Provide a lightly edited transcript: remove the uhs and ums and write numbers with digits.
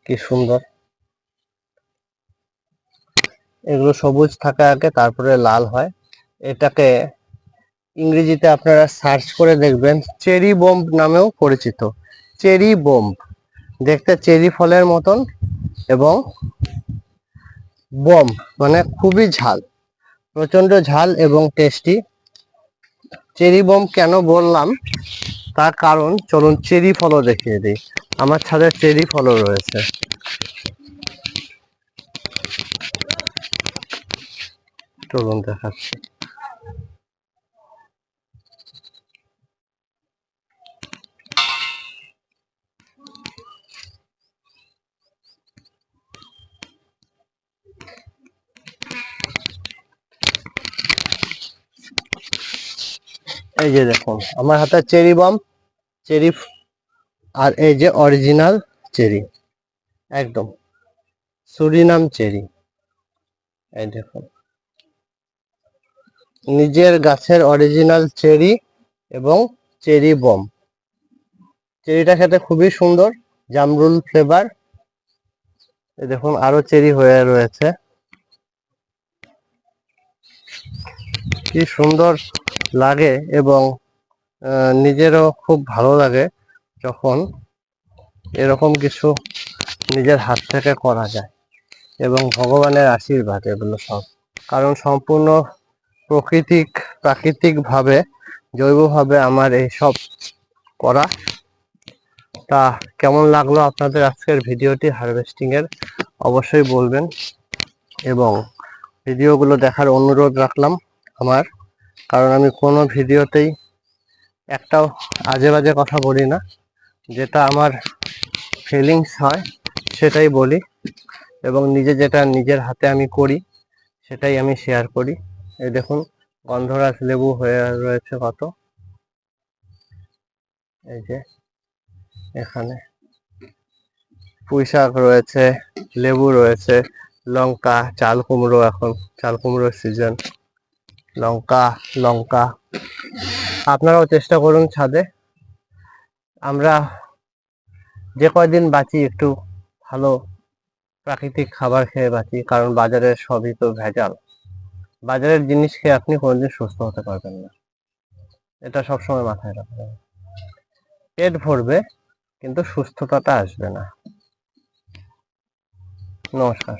কি সুন্দর। এগুলো সবুজ থাকে আগে, তারপরে লাল হয়। এটাকে ইংরেজিতে আপনারা সার্চ করে দেখবেন, চেরি বোম্ব নামেও পরিচিত। চেরি বোম্ব দেখতে চেরি ফলের মতন, এবং বোম্ব মানে খুবই ঝাল, প্রচন্ড ঝাল এবং টেস্টি। চেরি বোম্ব কেন বললাম তার কারণ, চলুন চেরি ফলও দেখিয়ে দিই। আমার ছাদে চেরি ফলও রয়েছে, চলুন দেখাচ্ছি। এই যে দেখুন আমার হাতে চেরি বোম্ব, চেরি, আর এই যে অরিজিনাল চেরি, একদম সুরিনাম চেরি। এই দেখুন নিজের গাছের অরিজিনাল চেরি এবং চেরি বোম্ব। চেরিটা খেতে খুবই সুন্দর, জামরুল ফ্লেভার। এই দেখুন আরো চেরি হয়ে রয়েছে, কি সুন্দর লাগে, এবং নিজেরও খুব ভালো লাগে যখন এরকম কিছু নিজের হাত থেকে করা যায়, এবং ভগবানের আশীর্বাদ এগুলো সব। কারণ সম্পূর্ণ প্রাকৃতিক ভাবে, জৈবভাবে আমার এই সব করা। তা কেমন লাগলো আপনাদের আজকের ভিডিওটি হারভেস্টিং এর, অবশ্যই বলবেন, এবং ভিডিওগুলো দেখার অনুরোধ রাখলাম আমার। কারণ আমি কোনো ভিডিওতেই একটাও আজে বাজে কথা বলি না, যেটা আমার ফিলিংস হয় সেটাই বলি, এবং যেটা নিজের হাতে আমি করি সেটাই আমি শেয়ার করি। এই দেখুন গন্ধরাজ লেবু হয়ে রয়েছে কত, এই যে এখানে পুঁই শাক রয়েছে, লেবু রয়েছে, লঙ্কা, চাল কুমড়ো, এখন চাল কুমড়োর সিজন, লঙ্কা। আপনারাও চেষ্টা করুন ছাদে। আমরা যে কয়দিন বাঁচি একটু ভালো প্রাকৃতিক খাবার খেয়ে বাঁচি, কারণ বাজারের সবই তো ভেজাল। বাজারের জিনিস খেয়ে আপনি কোনোদিন সুস্থ হতে পারবেন না, এটা সবসময় মাথায় রাখবেন। পেট ভরবে কিন্তু সুস্থতাটা আসবে না। নমস্কার।